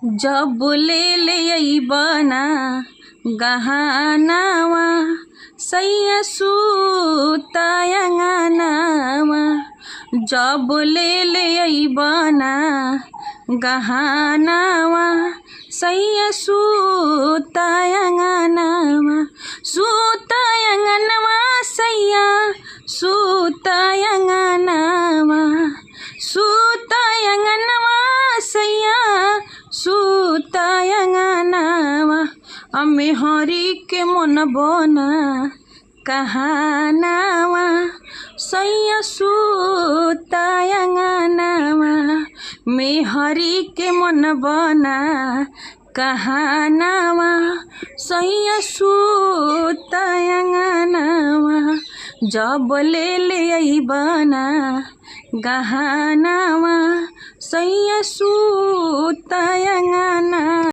जब ले बना गहनावा सैया सूतायंगनावा। जब ले बना गहनावा सैया सूतायंगनावा। सूतायंगनावा सैया सूतायंगनावा। सूतायंगनावा सैया सूतायंगनावा। अमे हरी के मन बना कहनावा सैया सूतायंगनावा। में हरी के मन बना कहनावा सैया सूतायंगनावा। जब ले बना गहनावा सैया सूतायंगनावा।